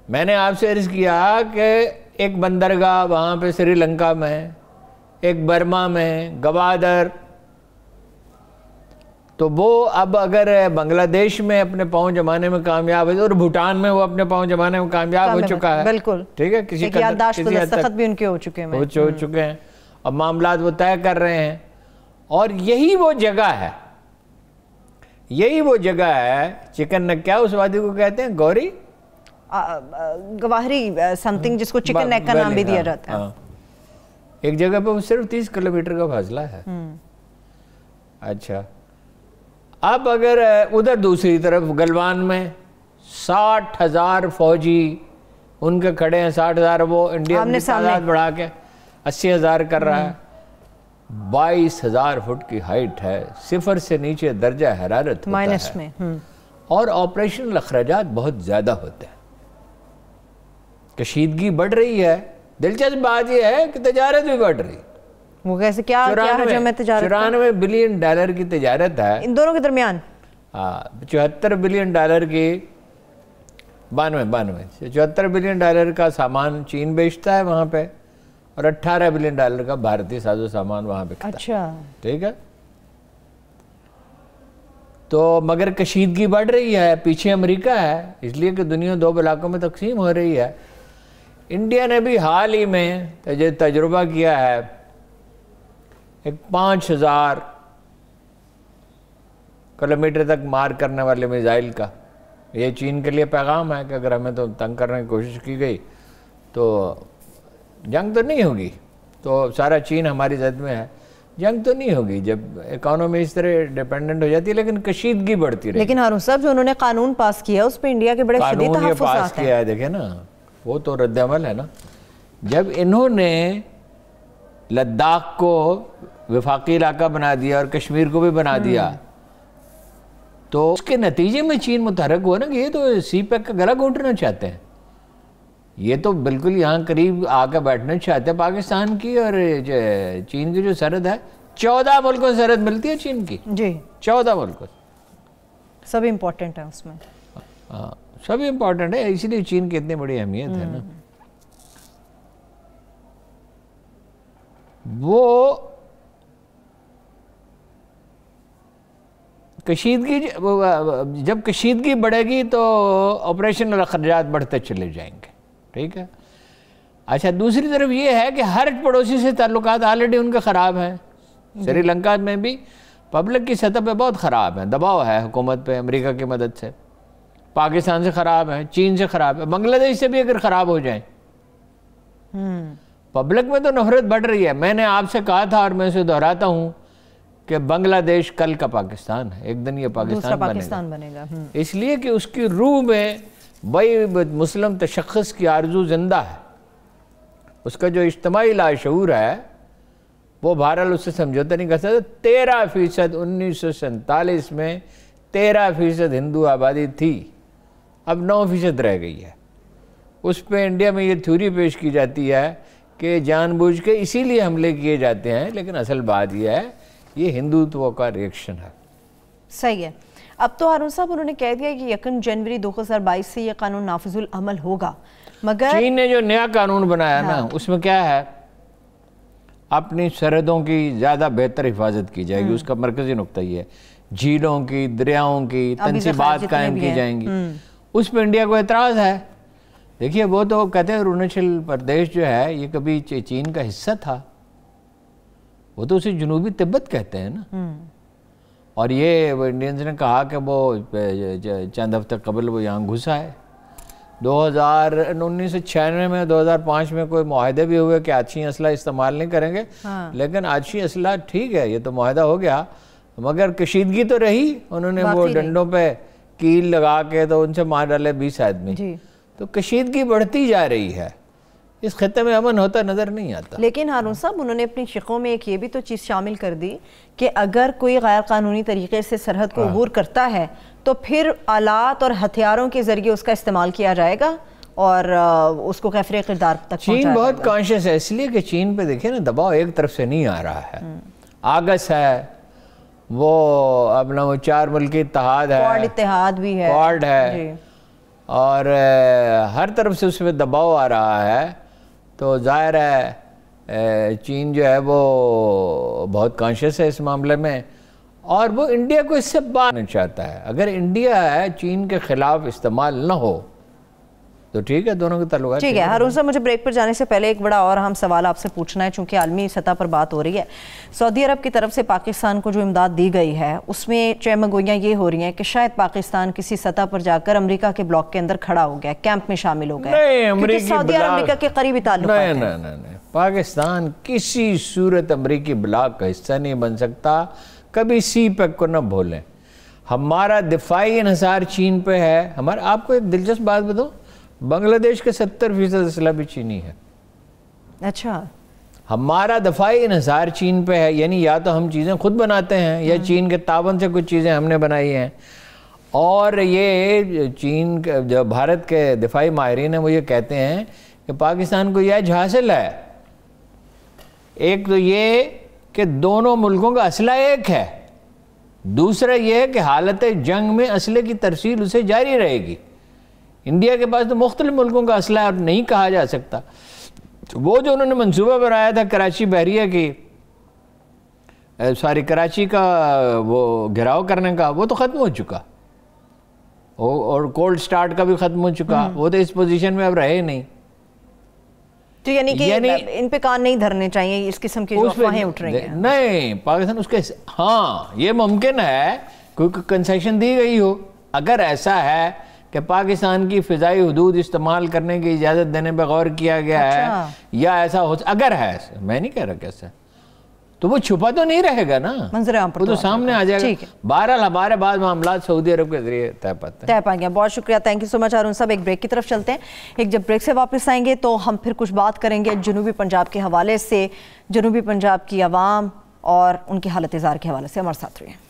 میں نے آپ سے عرض کیا کہ ایک بندرگاہ وہاں پہ سری لنکا میں، ایک برما میں، گوادر، تو وہ اب اگر بنگلہ دیش میں اپنے پاؤں جمانے میں کامیاب ہے اور بھوٹان میں وہ اپنے پاؤں جمانے میں کامیاب ہو چکا ہے. بالکل ٹھیک ہے، کسی دستخط بھی ان کے ہو چکے ہیں، اب معاملات وہ طے کر رہے ہیں. اور یہی وہ جگہ ہے چکن نیک، کیا اس وادی کو کہتے ہیں؟ گوری گواہری سم تھنگ، جس کو چکن نیک کا نام بھی دیا جاتا ہے. ایک جگہ پہ صرف 30 کلومیٹر کا فاصلہ ہے. اچھا، اب اگر ادھر دوسری طرف گلوان میں 60,000 فوجی ان کے کھڑے ہیں، 60,000، وہ انڈیا کی تعداد بڑھا کے 80,000 کر رہا ہے. 22,000 فٹ کی ہائٹ ہے، 0 سے نیچے درجہ حرارت ہوتا ہے، اور آپریشنل اخراجات بہت زیادہ ہوتے ہیں. کشیدگی بڑھ رہی ہے. دلچسپ بات یہ ہے کہ تجارت بھی بڑھ رہی. وہ کیسے؟ کیا حجم ہے تجارت؟ $94 بلین کی تجارت ہے ان دونوں کے درمیان. 74 بلین کی 74 بلین کا سامان چین بیچتا ہے وہاں پہ, اور $18 بلین کا بھارتی ساز و سامان وہاں پہ. اچھا ٹھیک ہے. تو مگر کشیدگی بڑھ رہی ہے. پیچھے امریکہ ہے, اس لیے کہ دنیا 2 علاقوں میں تقسیم ہو رہی ہے. انڈیا نے بھی حال ہی میں تجربہ کیا ہے ایک 5000 کلومیٹر تک مار کرنے والے میزائل کا. یہ چین کے لیے پیغام ہے کہ اگر ہمیں تو تنگ کرنے کی کوشش کی گئی تو جنگ تو نہیں ہوگی, تو سارا چین ہماری زد میں ہے, جنگ تو نہیں ہوگی جب اکانومی اس طرح ڈیپینڈنٹ ہو جاتی ہے, لیکن کشیدگی بڑھتی رہی. لیکن ہارون صاحب جو انہوں نے قانون پاس کیا اس پہ انڈیا کے بڑے شدید تحفظات ہیں. پاس کیا ہے دیکھیں نا, وہ تو رد عمل ہے نا. جب انہوں نے لداخ کو وفاقی علاقہ بنا دیا اور کشمیر کو بھی بنا دیا, تو اس کے نتیجے میں چین متحرک ہوا نا کہ یہ تو سی پیک کا گلا گھونٹنا چاہتے ہیں. یہ تو بالکل یہاں قریب آ کے بیٹھنا چاہتے ہیں پاکستان کی اور چین کی جو سرحد ہے. 14 ملکوں سے سرحد ملتی ہے چین کی. جی 14 ملکوں سے. سب امپورٹنٹ ہے اس میں. ہاں سب امپورٹنٹ ہے, اسی لیے چین کی اتنی بڑی اہمیت ہے نا. وہ کشیدگی, جب کشیدگی بڑھے گی تو آپریشنل اخراجات بڑھتے چلے جائیں گے. ٹھیک ہے. اچھا دوسری طرف یہ ہے کہ ہر پڑوسی سے تعلقات آلریڈی ان کے خراب ہیں. سری لنکا میں بھی پبلک کی سطح پہ بہت خراب ہیں, دباؤ ہے حکومت پہ امریکہ کی مدد سے. پاکستان سے خراب ہے, چین سے خراب ہے, بنگلہ دیش سے بھی اگر خراب ہو جائیں. پبلک میں تو نفرت بڑھ رہی ہے. میں نے آپ سے کہا تھا اور میں اسے دہراتا ہوں کہ بنگلہ دیش کل کا پاکستان ہے, ایک دن یہ پاکستان بنے گا. اس لیے کہ اس کی روح میں بڑی مسلم تشخص کی آرزو زندہ ہے. اس کا جو اجتماعی لاشعور ہے وہ بہرحال اس سے سمجھوتا نہیں کر سکتا. 13% 1947 میں 13% ہندو آبادی تھی, اب 9% رہ گئی ہے. اس پہ انڈیا میں یہ تھیوری پیش کی جاتی ہے کہ جان بوجھ کے اسی لیے حملے کیے جاتے ہیں, لیکن اصل بات یہ ہے یہ ہندوتو کا ریئیکشن ہے. صحیح ہے. اب تو ہارون صاحب انہوں نے کہہ دیا کہ 1 جنوری 2022 سے یہ قانون نافذ العمل ہوگا, مگر چین نے جو نیا قانون بنایا نا اس میں کیا ہے, اپنی سرحدوں کی زیادہ بہتر حفاظت کی جائے گی. اس کا مرکزی نقطہ یہ ہے جھیلوں کی, دریاؤں کی تنصیبات قائم کی جائیں گی. اس پہ انڈیا کو اعتراض ہے. دیکھیے وہ تو کہتے ہیں اروناچل پردیش جو ہے یہ کبھی چین کا حصہ تھا, وہ تو اسے جنوبی تبت کہتے ہیں نا. اور یہ انڈینز نے کہا کہ وہ چند ہفتے قبل وہ یہاں گھسا ہے. 1996 میں 2005 میں کوئی معاہدے بھی ہوئے کہ آتشی اسلحہ استعمال نہیں کریں گے, لیکن آتشی اسلحہ ٹھیک ہے یہ تو معاہدہ ہو گیا, مگر کشیدگی تو رہی. انہوں نے وہ ڈنڈوں پہ کیل لگا کے تو ان سے مار ڈالے 20 آدمی. تو کشیدگی بڑھتی جا رہی ہے, اس خطے میں امن ہوتا نظر نہیں آتا. لیکن ہارون صاحب انہوں نے اپنی شقوں میں ایک یہ بھی تو چیز شامل کر دی کہ اگر کوئی غیر قانونی طریقے سے سرحد کو عبور کرتا ہے تو پھر آلات اور ہتھیاروں کے ذریعے اس کا استعمال کیا جائے گا اور اس کو کیفر کردار تک پہنچایا جائے گا. چین بہت کانشیس ہے, اس لیے کہ چین پہ دیکھیں نا دباؤ ایک طرف سے نہیں آ رہا ہے. آگس ہے, وہ اپنا وہ 4 ملکی اتحاد ہے, کوارڈ اتحاد بھی ہے, کوارڈ ہے, اور ہر طرف سے اس پہ دباؤ آ رہا ہے. تو ظاہر ہے چین جو ہے وہ بہت کانشیس ہے اس معاملے میں, اور وہ انڈیا کو اس سے باہر چاہتا ہے. اگر انڈیا ہے چین کے خلاف استعمال نہ ہو تو ٹھیک ہے, دونوں کے تعلقات ٹھیک ہے. ہارون صاحب مجھے بریک پر جانے سے پہلے ایک بڑا اور اہم سوال آپ سے پوچھنا ہے, چونکہ عالمی سطح پر بات ہو رہی ہے. سعودی عرب کی طرف سے پاکستان کو جو امداد دی گئی ہے اس میں چہمگوئیاں یہ ہو رہی ہیں کہ شاید پاکستان کسی سطح پر جا کر امریکہ کے بلاک کے اندر کھڑا ہو گیا, کیمپ میں شامل ہو گیا, کیونکہ سعودی عرب امریکہ کے قریبی تعلقات ہیں. نہیں, پاکستان کسی صورت امریکی بلاک کا حصہ نہیں بن سکتا. کبھی سی پیک کو نہ بھولیں. ہمارا دفاعی انحصار چین پہ ہے. آپ کو ایک دلچسپ بات بتاؤں, بنگلہ دیش کے 70% اسلحہ بھی چینی ہے. اچھا, ہمارا دفاعی انحصار چین پہ ہے, یعنی یا تو ہم چیزیں خود بناتے ہیں یا چین کے تعاون سے کچھ چیزیں ہم نے بنائی ہیں. اور یہ چین جو بھارت کے دفاعی ماہرین ہیں وہ یہ کہتے ہیں کہ پاکستان کو یہ ایج حاصل ہے. ایک تو یہ کہ دونوں ملکوں کا اسلحہ ایک ہے, دوسرا یہ ہے کہ حالت جنگ میں اسلحے کی ترسیل اسے جاری رہے گی. انڈیا کے پاس تو مختلف ملکوں کا اسلحہ اور نہیں کہا جا سکتا. وہ جو انہوں نے منصوبہ بنایا تھا کراچی بحریہ کی کراچی کا وہ گھیراؤ کرنے کا, وہ تو ختم ہو چکا, اور کولڈ سٹارٹ کا بھی ختم ہو چکا. وہ تو اس پوزیشن میں اب رہے نہیں. تو یعنی کہ ان پہ کان نہیں دھرنے چاہیے اس قسم کی جو افواہیں اٹھ رہی ہیں. نہیں, پاکستان اس کے ہاں یہ ممکن ہے کوئی کنسیشن دی گئی ہو. اگر ایسا ہے کہ پاکستان کی فضائی حدود استعمال کرنے کی اجازت دینے پہ غور کیا گیا ہے, یا ایسا ہو, اگر ہے, میں نہیں کہہ رہا کیسا, تو وہ چھپا تو نہیں رہے گا نا, منظر عام پر وہ تو سامنے آ جائے گا. بہرحال ہمارے بعض معاملات سعودی عرب کے ذریعے طے پائیں گے. بہت شکریہ, تھینک یو سو مچ ہارون صاحب. ایک بریک کی طرف چلتے ہیں. ایک جب بریک سے واپس آئیں گے تو ہم پھر کچھ بات کریں گے جنوبی پنجاب کے حوالے سے, جنوبی پنجاب کی عوام اور ان کی حالت زار کے حوالے سے. ہمارے ساتھ رہیے.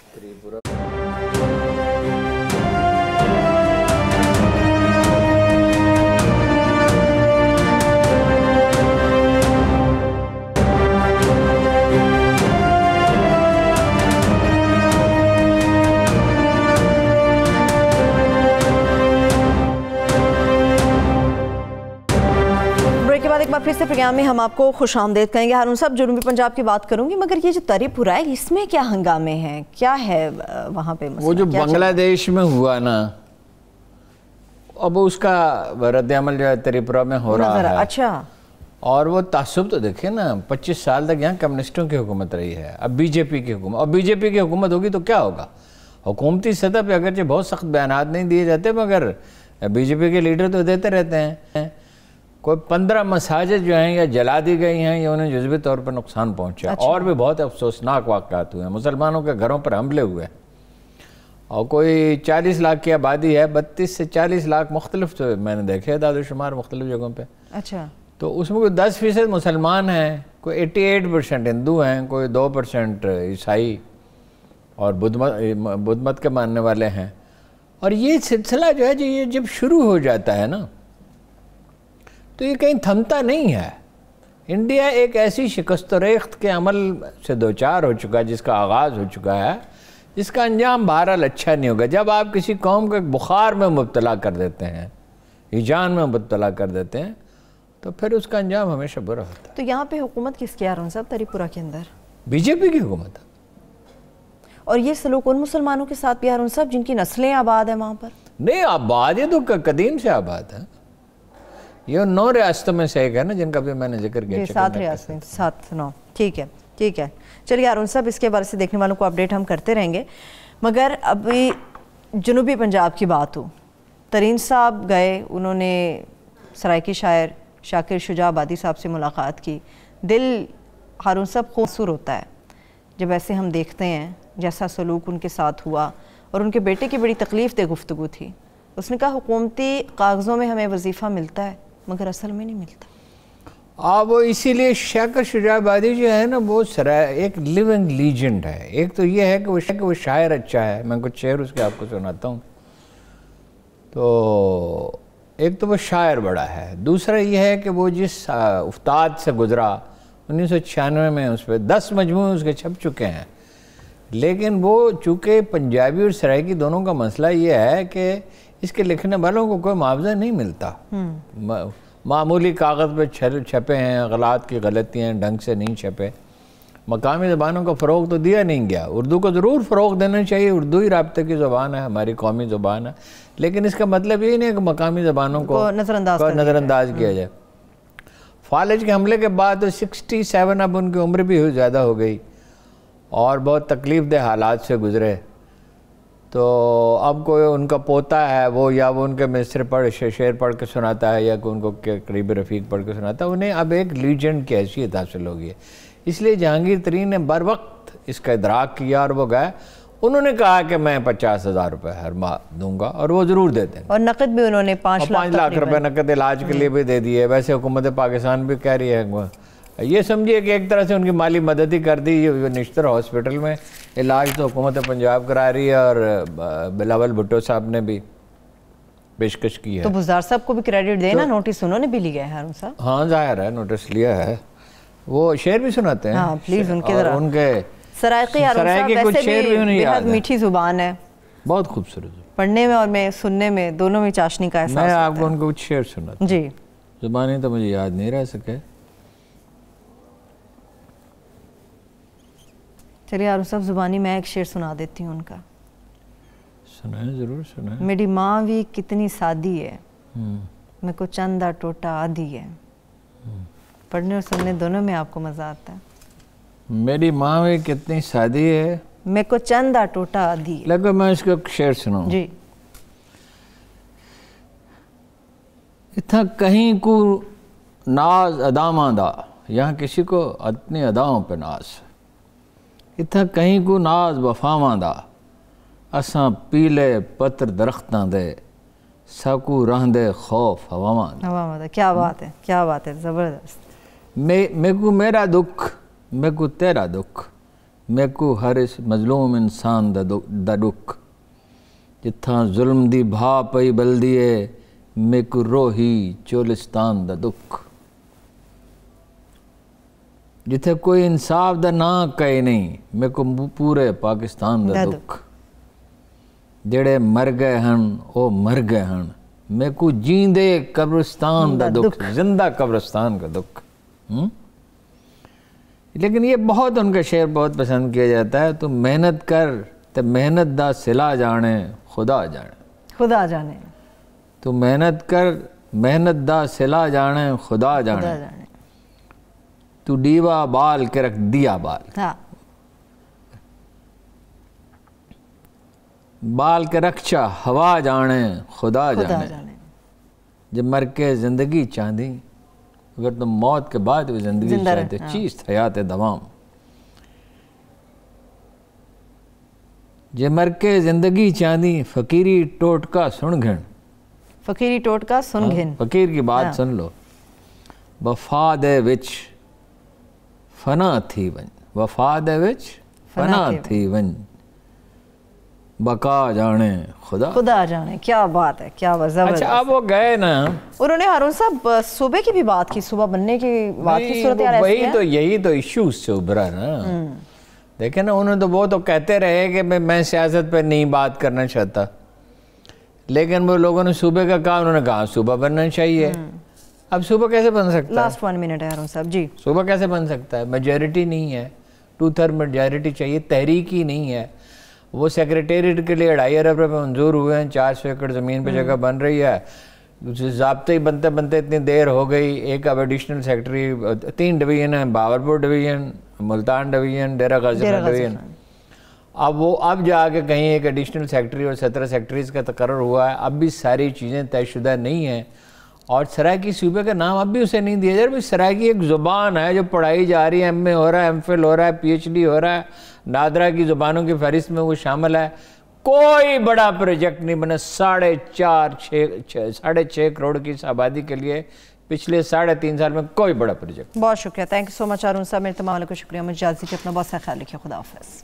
ایک بار پھر سے پروگرام میں ہم آپ کو خوش آمدید کہیں گے. ہارون صاحب, جنوبی پنجاب کی بات کروں گی, مگر یہ جو تری پورہ ہے اس میں کیا ہنگامے ہیں, کیا ہے وہاں پہ مسئلہ؟ وہ جو بنگلہ دیش میں ہوا نا, اب اس کا رد عمل جو ہے تری پورہ میں ہو رہا ہے. اچھا, اور وہ تعصب تو دیکھیں نا, 25 سال تک یہاں کمیونسٹوں کی حکومت رہی ہے, اب بی جے پی کی حکومت, اور بی جے پی کی حکومت ہوگی تو کیا ہوگا. حکومتی سطح پہ اگرچہ بہت سخت بیانات نہیں دیے جاتے, مگر بی جے پی کے لیڈر تو دیتے رہتے ہیں. کوئی 15 مساجد جو ہیں یا جلا دی گئی ہیں یا انہیں جزوی طور پر نقصان پہنچا. اور بھی بہت افسوسناک واقعات ہوئے ہیں, مسلمانوں کے گھروں پر حملے ہوئے, اور کوئی 40 لاکھ کی آبادی ہے, 32 سے 40 لاکھ مختلف میں نے دیکھے داد و شمار مختلف جگہوں پہ. اچھا, تو اس میں کوئی 10% مسلمان ہیں, کوئی 88% ہندو ہیں, کوئی 2% عیسائی اور بدھ مت کے ماننے والے ہیں. اور یہ سلسلہ جو ہے یہ جب شروع ہو جاتا ہے نا تو یہ کہیں تھمتا نہیں ہے. انڈیا ایک ایسی شکست و ریخت کے عمل سے دوچار ہو چکا ہے جس کا آغاز ہو چکا ہے, جس کا انجام بہرحال اچھا نہیں ہوگا. جب آپ کسی قوم کو ایک بخار میں مبتلا کر دیتے ہیں, ہیجان میں مبتلا کر دیتے ہیں, تو پھر اس کا انجام ہمیشہ برا ہوتا ہے. تو یہاں پہ حکومت کس کی ہے ہارون صاحب تری پورہ کے اندر؟ بی جے پی کی حکومت ہے. اور یہ سلوک ان مسلمانوں کے ساتھ بھی ہارون صاحب جن کی نسلیں آباد ہیں وہاں پر؟ نہیں, آباد یہ تو قدیم سے آباد ہے. یہ 9 ریاستوں میں سے ایک ہے نا جن کا بھی میں نے ذکر کیا. 7 ریاستیں, 7-9, ٹھیک ہے. چلیے ہارون صاحب, اس کے بارے سے دیکھنے والوں کو اپڈیٹ ہم کرتے رہیں گے. مگر ابھی جنوبی پنجاب کی بات ہو, ترین صاحب گئے, انہوں نے سرائکی شاعر شاکر شجاع آبادی صاحب سے ملاقات کی. دل ہارون صاحب خوبصور ہوتا ہے جب ایسے ہم دیکھتے ہیں جیسا سلوک ان کے ساتھ ہوا, اور ان کے بیٹے کی بڑی تکلیف دہ گفتگو تھی. اس نے کہا حکومتی کاغذوں میں ہمیں وظیفہ ملتا ہے مگر اصل میں نہیں ملتا. وہ اسی لیے شاکر شجاع آبادی جو ہے نا وہ ایک لیونگ لیجنڈ ہے. ایک تو یہ ہے کہ وہ شاعر اچھا ہے, میں کچھ شعر اس کے آپ کو سناتا ہوں. تو ایک تو وہ شاعر بڑا ہے, دوسرا یہ ہے کہ وہ جس افتاد سے گزرا 1996 میں, اس پہ 10 مجموعے اس کے چھپ چکے ہیں. لیکن وہ چونکہ پنجابی اور سرائکی دونوں کا مسئلہ یہ ہے کہ اس کے لکھنے والوں کو کوئی معاوضہ نہیں ملتا. معمولی کاغذ پہ چھپے ہیں, غلط کی غلطیاں ڈھنگ سے نہیں چھپے. مقامی زبانوں کو فروغ تو دیا نہیں گیا. اردو کو ضرور فروغ دینا چاہیے, اردو ہی رابطے کی زبان ہے, ہماری قومی زبان ہے, لیکن اس کا مطلب یہ نہیں ہے کہ مقامی زبانوں کو نظر انداز کیا جائے. فالج کے حملے کے بعد 67 اب ان کی عمر بھی زیادہ ہو گئی اور بہت تکلیف دہ حالات سے گزرے. تو اب کوئی ان کا پوتا ہے وہ, یا وہ ان کے مصر شعر پڑھ کے سناتا ہے, یا کوئی ان کو قریبی رفیق پڑھ کے سناتا ہے, انہیں اب ایک لیجنڈ کی حیثیت حاصل ہوگی ہے. اس لیے جہانگیر ترین نے بر وقت اس کا ادراک کیا اور وہ گئے. انہوں نے کہا کہ میں 50,000 روپے ہر ماہ دوں گا, اور وہ ضرور دیتے ہیں. اور نقد بھی انہوں نے 5 لاکھ روپے نقد علاج کے لیے بھی دے دیے. ویسے حکومت پاکستان بھی کہہ رہی ہے, یہ سمجھیے کہ ایک طرح سے ان کی مالی مدد ہی کر دی. یہ نشتر ہاسپٹل میں علاج تو حکومت پنجاب کرا رہی ہے, اور بلاول بھٹو صاحب نے بھی. پیشکش کی ہے. تو بزدار صاحب کو بھی کریڈٹ دینا, نوٹس انہوں نے بھی لیا ہے ہارون صاحب. ہاں ظاہر ہے نوٹس لیا ہے. وہ شعر بھی سناتے ہیں. ہاں پلیز ان کے ذرا. ان کے سرائقی ہارون صاحب ویسے بھی بہت میٹھی زبان ہے, بہت خوبصورت, پڑھنے میں اور میں سننے میں دونوں میں چاشنی کا احساس ہوتا ہے. میں آپ کو ان کو کچھ شعر سناتا ہوں. جی زبانی تو مجھے یاد نہیں رہ سکے. چلیے ہارون صاحب زبانی میں ایک شعر سنا دیتی ہوں ان کا. سنائیں, ضرور سنائیں. میری ماں بھی کتنی سادی ہے, میں کو چندہ ٹوٹا آدھی ہے. پڑھنے اور سننے دونوں میں آپ کو مزہ آتا ہے. میری ماں بھی کتنی سادی ہے, میں کو چندہ ٹوٹا آدھی ہے. لگو میں اس کو شعر سناؤں. جی. اتنا کہیں کو ناز اداماں دا, یہاں کسی کو اپنی اداؤں پہ ناز. اتنا کہیں کو ناز وفاواں دا, اساں پیلے پتر درختاں دے, ساکو رہندے خوف ہواواں دا. کیا بات ہے, کیا بات ہے, زبردست. میں کو میرا دکھ, میں کو تیرا دکھ, میں کو ہر اس مظلوم انسان دا دکھ. جتھاں ظلم دی بھا پئی بلدیے, میں کو روحی چولستان دا دکھ. جتھے کوئی انصاف دا نا کہے نہیں, میں کو پورے پاکستان دا دکھ. جڑے مر گئے ہن او مر گئے ہن, میں کو جیندے قبرستان دا دکھ, زندہ قبرستان کا دکھ. لیکن یہ بہت ان کا شعر بہت پسند کیا جاتا ہے. تو محنت کر تے محنت دا صلہ جانے خدا جانے. خدا جانے. تو محنت کر محنت دا صلہ جانے خدا جانے. تو ڈیوا بال کے رکھ دیا بال. بال کے رکھچا ہوا جانے خدا جانے. جب مر کے زندگی چاندی, اگر تم موت کے بعد بھی زندگی چاہتے, چیز حیات دوام. جب مر کے زندگی چاندی, فقیری ٹوٹکا سن گھن. فقیری ٹوٹکا سن گھن. فقیر کی بات سن لو. وفا دے وچ فنا تھی ون, وفا دے وچ فنا تھی ون, بقا جانے خدا. خدا جانے. کیا بات ہے, کیا بات. اچھا اب وہ گئے نا, انہوں نے ہارون صاحب صوبے کی بھی بات کی, صوبہ بننے کی بات کی. صورتحال وہی تو, یہی تو ایشو سے ابھرا نا. دیکھیں نا, انہوں تو وہ تو کہتے رہے کہ میں سیاست پہ نہیں بات کرنا چاہتا, لیکن وہ لوگوں نے صوبے کا کہا, انہوں نے کہا صوبہ بننا چاہیے. اب صوبہ کیسے بن سکتا ہے؟ لاسٹ 1 منٹ ہے ہارون صاحب. جی صوبہ کیسے بن سکتا ہے؟ میجورٹی نہیں ہے, 2/3 میجورٹی چاہیے, تحریک ہی نہیں ہے. وہ سیکریٹریٹ کے لیے 2.5 ارب روپے منظور ہوئے ہیں, 400 ایکڑ زمین پہ جگہ بن رہی ہے. ضابطے ہی بنتے بنتے اتنی دیر ہو گئی. ایک اب ایڈیشنل سیکٹری, 3 ڈویژن ہیں, باورپور division, Multan division, Dera Ghazi Khan division. اب جا کے کہیں ایک ایڈیشنل سیکٹری اور 17 سیکٹریز کا تقرر ہوا ہے. اب بھی ساری چیزیں طے شدہ نہیں ہیں, اور سرائکی صوبے کا نام اب بھی اسے نہیں دیا جائے. سرائکی ایک زبان ہے جو پڑھائی جا رہی ہے, ایم اے ہو رہا ہے, ایم فل ہو رہا ہے, پی ایچ ڈی ہو رہا ہے, نادرہ کی زبانوں کی فہرست میں وہ شامل ہے. کوئی بڑا پروجیکٹ نہیں بنا. 6.5 کروڑ کی اس آبادی کے لیے پچھلے 3.5 سال میں کوئی بڑا پروجیکٹ. بہت شکریہ. تھینک یو سو مچ ہارون صاحب. میرے تمام والوں کو شکریہ. مجھے اجازت دیجیے, اپنا بہت سا خیال رکھیے. خدا حافظ.